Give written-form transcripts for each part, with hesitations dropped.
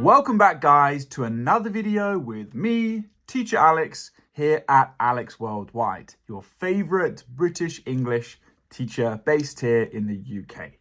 Welcome back, guys, to another video with me, Teacher Alex, here at AlexWorldwide, your favorite British English teacher based here in the UK.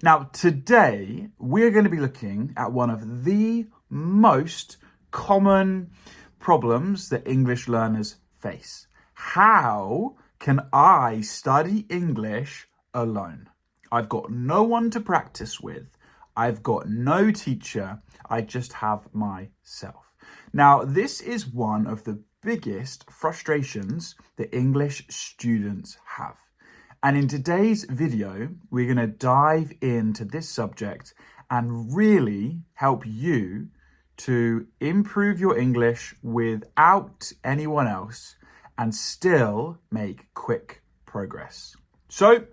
Now, today, we're going to be looking at one of the most common problems that English learners face. How can I study English alone? I've got no one to practice with. I've got no teacher. I just have myself. Now, this is one of the biggest frustrations that English students have. And in today's video, we're going to dive into this subject and really help you to improve your English without anyone else and still make quick progress. So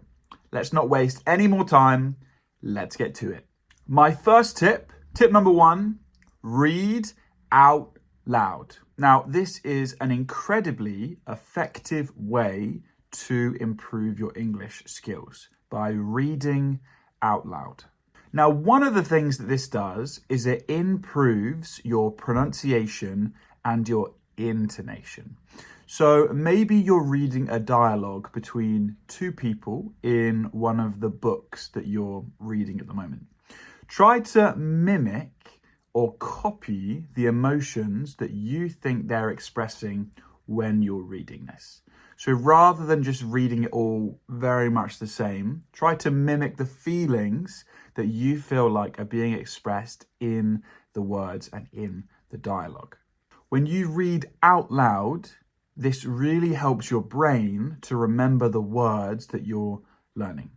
let's not waste any more time. Let's get to it. My first tip number one, read out loud. Now, this is an incredibly effective way to improve your English skills by reading out loud. Now, one of the things that this does is it improves your pronunciation and your intonation. So maybe you're reading a dialogue between two people in one of the books that you're reading at the moment. Try to mimic or copy the emotions that you think they're expressing when you're reading this. So rather than just reading it all very much the same, try to mimic the feelings that you feel like are being expressed in the words and in the dialogue. When you read out loud, this really helps your brain to remember the words that you're learning.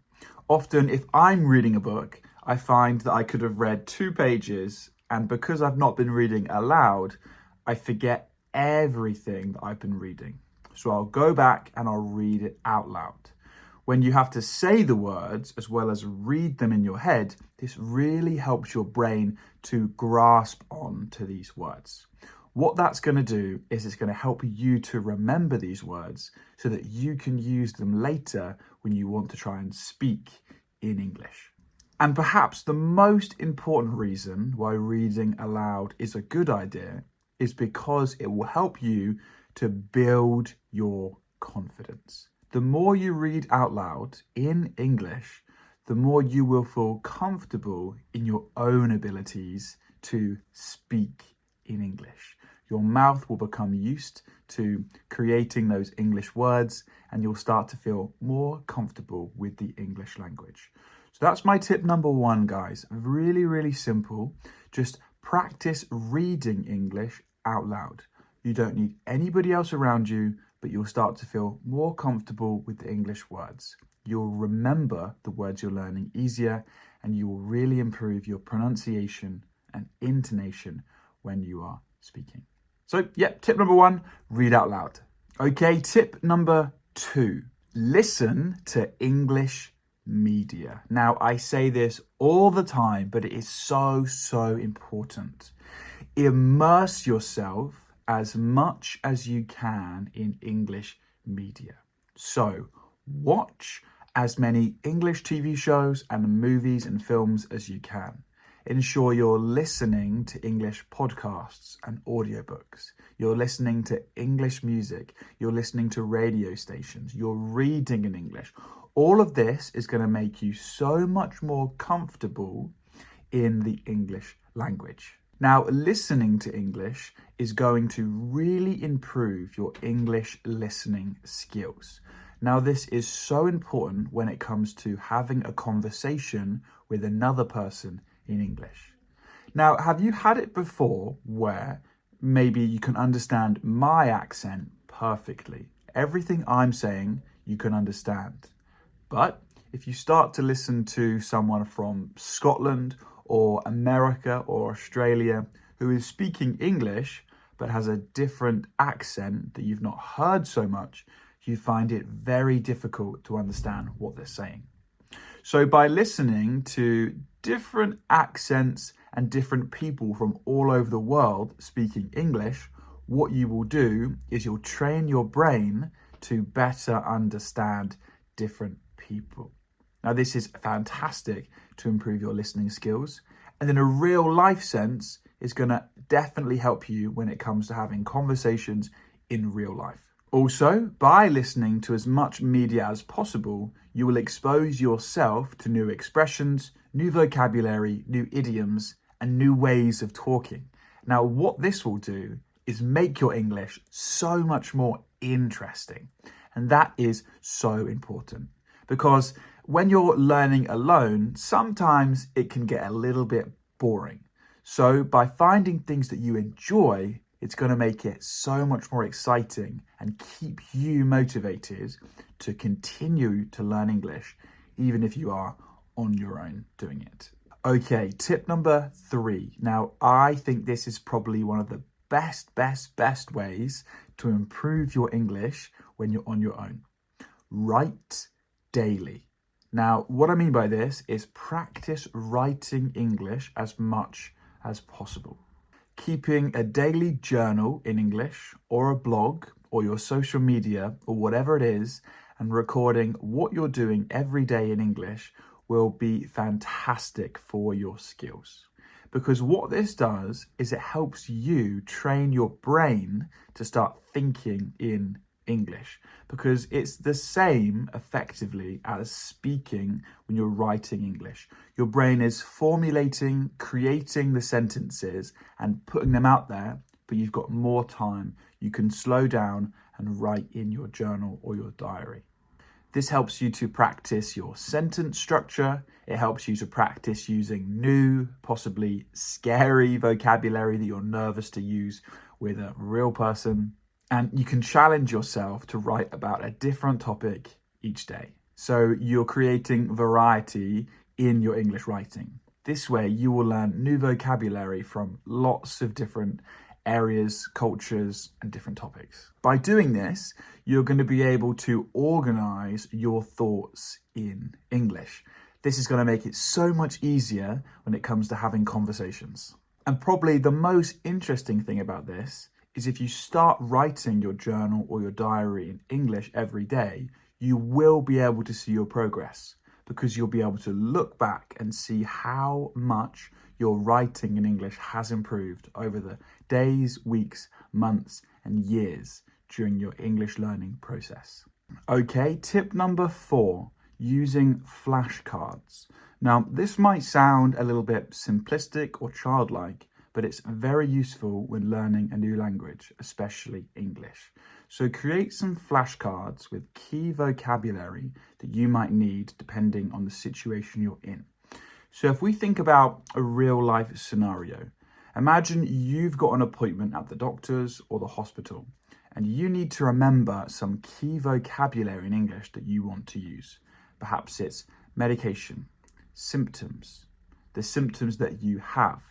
Often, if I'm reading a book, I find that I could have read 2 pages, and because I've not been reading aloud, I forget everything that I've been reading. So I'll go back and I'll read it out loud. When you have to say the words as well as read them in your head, this really helps your brain to grasp on to these words. What that's going to do is it's going to help you to remember these words so that you can use them later when you want to try and speak in English. And perhaps the most important reason why reading aloud is a good idea is because it will help you to build your confidence. The more you read out loud in English, the more you will feel comfortable in your own abilities to speak in English. Your mouth will become used to creating those English words and you'll start to feel more comfortable with the English language. So that's my tip number one, guys. Really, really simple. Just practice reading English out loud. You don't need anybody else around you, but you'll start to feel more comfortable with the English words. You'll remember the words you're learning easier and you will really improve your pronunciation and intonation when you are speaking. So, tip number one, read out loud. Okay, tip number 2, listen to English media. Now, I say this all the time, but it is so important. Immerse yourself as much as you can in English media. So, watch as many English TV shows and movies and films as you can. Ensure you're listening to English podcasts and audiobooks. You're listening to English music. You're listening to radio stations. You're reading in English. All of this is going to make you so much more comfortable in the English language. Now, listening to English is going to really improve your English listening skills. Now, this is so important when it comes to having a conversation with another person in English. Now, have you had it before where maybe you can understand my accent perfectly? Everything I'm saying, you can understand. But if you start to listen to someone from Scotland or America or Australia who is speaking English but has a different accent that you've not heard so much, you find it very difficult to understand what they're saying. So by listening to different accents and different people from all over the world speaking English, what you will do is you'll train your brain to better understand different people. Now, this is fantastic to improve your listening skills. And in a real life sense, is going to definitely help you when it comes to having conversations in real life. Also, by listening to as much media as possible, you will expose yourself to new expressions, new vocabulary, new idioms, and new ways of talking. Now, what this will do is make your English so much more interesting. And that is so important because when you're learning alone, sometimes it can get a little bit boring. So by finding things that you enjoy, it's going to make it so much more exciting and keep you motivated to continue to learn English, even if you are on your own doing it. Okay, tip number 3. Now, I think this is probably one of the best ways to improve your English when you're on your own. Write daily. Now, what I mean by this is practice writing English as much as possible. Keeping a daily journal in English or a blog or your social media or whatever it is and recording what you're doing every day in English will be fantastic for your skills. Because what this does is it helps you train your brain to start thinking in English, because it's the same effectively as speaking when you're writing English. Your brain is formulating, creating the sentences and putting them out there, but you've got more time. You can slow down and write in your journal or your diary. This helps you to practice your sentence structure. It helps you to practice using new, possibly scary vocabulary that you're nervous to use with a real person. And you can challenge yourself to write about a different topic each day. So you're creating variety in your English writing. This way you will learn new vocabulary from lots of different areas, cultures, and different topics. By doing this, you're going to be able to organize your thoughts in English. This is going to make it so much easier when it comes to having conversations. And probably the most interesting thing about this is if you start writing your journal or your diary in English every day, you will be able to see your progress because you'll be able to look back and see how much your writing in English has improved over the days, weeks, months, and years during your English learning process. Okay, tip number 4, using flashcards. Now, this might sound a little bit simplistic or childlike, but it's very useful when learning a new language, especially English. So create some flashcards with key vocabulary that you might need depending on the situation you're in. So if we think about a real life scenario, imagine you've got an appointment at the doctor's or the hospital, and you need to remember some key vocabulary in English that you want to use. Perhaps it's medication, symptoms, the symptoms that you have,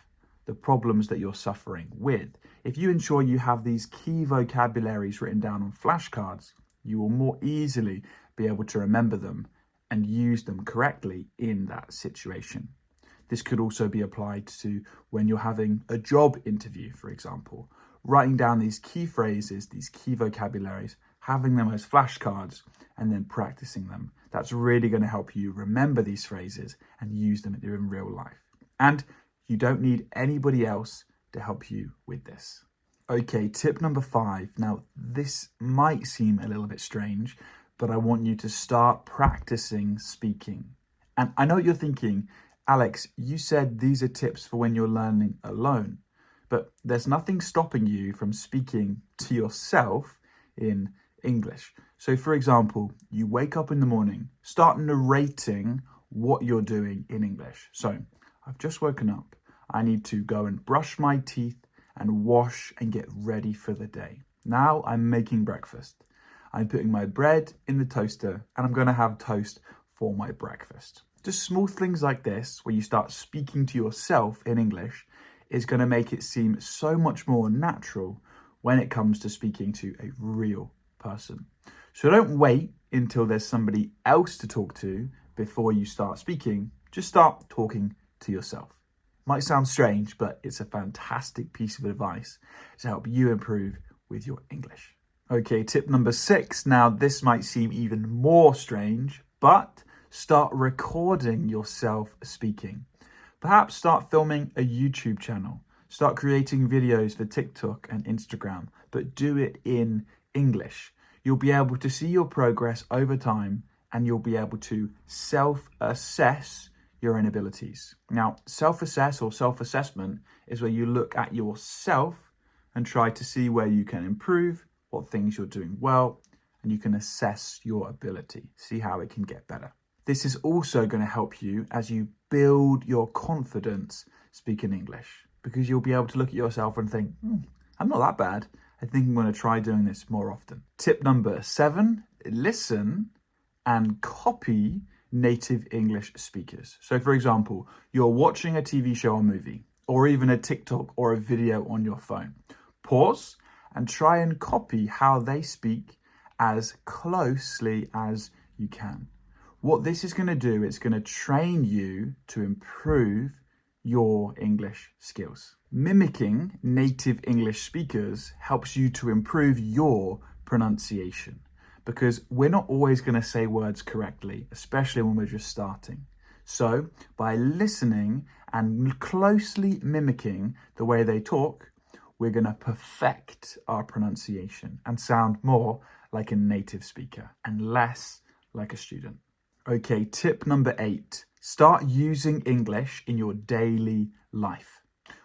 the problems that you're suffering with. If you ensure you have these key vocabularies written down on flashcards, you will more easily be able to remember them and use them correctly in that situation. This could also be applied to when you're having a job interview, for example. Writing down these key phrases, these key vocabularies, having them as flashcards, and then practicing them. That's really going to help you remember these phrases and use them in real life. And you don't need anybody else to help you with this. Okay, tip number 5. Now, this might seem a little bit strange, but I want you to start practicing speaking. And I know what you're thinking, Alex, you said these are tips for when you're learning alone, but there's nothing stopping you from speaking to yourself in English. So for example, you wake up in the morning, start narrating what you're doing in English. So I've just woken up. I need to go and brush my teeth and wash and get ready for the day. Now I'm making breakfast. I'm putting my bread in the toaster and I'm going to have toast for my breakfast. Just small things like this, where you start speaking to yourself in English, is going to make it seem so much more natural when it comes to speaking to a real person. So don't wait until there's somebody else to talk to before you start speaking. Just start talking to yourself. Might sound strange, but it's a fantastic piece of advice to help you improve with your English. Okay, tip number 6. Now, this might seem even more strange, but start recording yourself speaking. Perhaps start filming a YouTube channel. Start creating videos for TikTok and Instagram, but do it in English. You'll be able to see your progress over time, and you'll be able to self-assess your own abilities. Now, self-assess or self-assessment is where you look at yourself and try to see where you can improve, what things you're doing well, and you can assess your ability, see how it can get better. This is also going to help you as you build your confidence speaking English, because you'll be able to look at yourself and think, I'm not that bad. I think I'm going to try doing this more often. Tip number 7, listen and copy native English speakers. So for example, you're watching a TV show or movie, or even a TikTok or a video on your phone. Pause and try and copy how they speak as closely as you can. What this is going to do, it's going to train you to improve your English skills. Mimicking native English speakers helps you to improve your pronunciation, because we're not always going to say words correctly, especially when we're just starting. So by listening and closely mimicking the way they talk, we're going to perfect our pronunciation and sound more like a native speaker and less like a student. Okay, tip number 8, start using English in your daily life.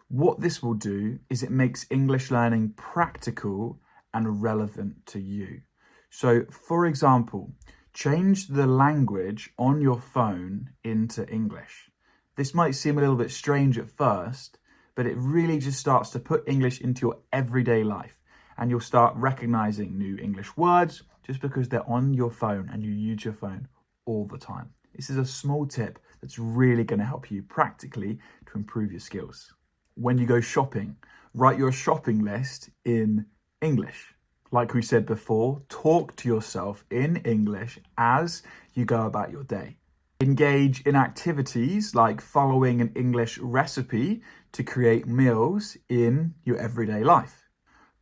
What this will do is it makes English learning practical and relevant to you. So, for example, change the language on your phone into English. This might seem a little bit strange at first, but it really just starts to put English into your everyday life, and you'll start recognizing new English words just because they're on your phone and you use your phone all the time. This is a small tip that's really going to help you practically to improve your skills. When you go shopping, write your shopping list in English. Like we said before, talk to yourself in English as you go about your day. Engage in activities like following an English recipe to create meals in your everyday life.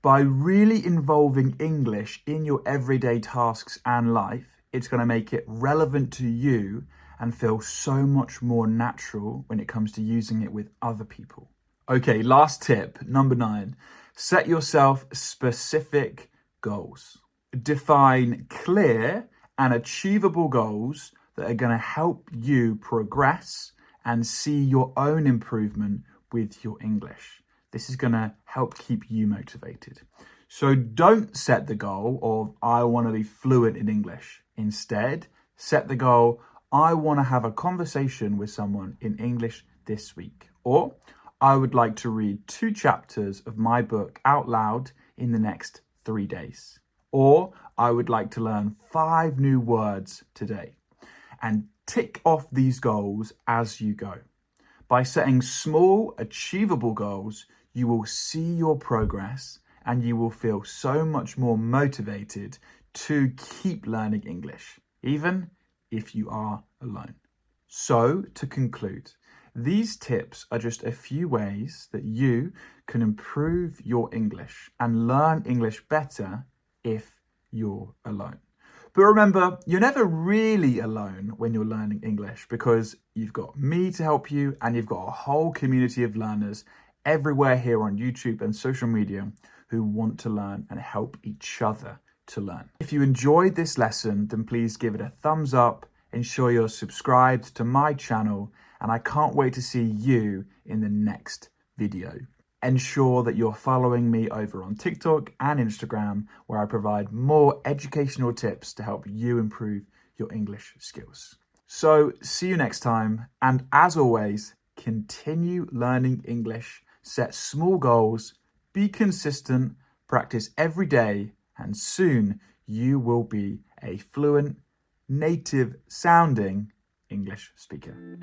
By really involving English in your everyday tasks and life, it's going to make it relevant to you and feel so much more natural when it comes to using it with other people. Okay, last tip, number 9. Set yourself specific goals. Define clear and achievable goals that are going to help you progress and see your own improvement with your English. This is going to help keep you motivated. So don't set the goal of, I want to be fluent in English. Instead, set the goal, I want to have a conversation with someone in English this week. Or, I would like to read 2 chapters of my book out loud in the next 3 days. Or, I would like to learn 5 new words today. And tick off these goals as you go. By setting small, achievable goals, you will see your progress and you will feel so much more motivated to keep learning English, even if you are alone. So, to conclude, these tips are just a few ways that you can improve your English and learn English better if you're alone. But remember, you're never really alone when you're learning English, because you've got me to help you and you've got a whole community of learners everywhere here on YouTube and social media who want to learn and help each other to learn. If you enjoyed this lesson, then please give it a thumbs up, ensure you're subscribed to my channel, and I can't wait to see you in the next video. Ensure that you're following me over on TikTok and Instagram, where I provide more educational tips to help you improve your English skills. So, see you next time, and as always, continue learning English, set small goals, be consistent, practice every day, and soon you will be a fluent, native sounding English speaker.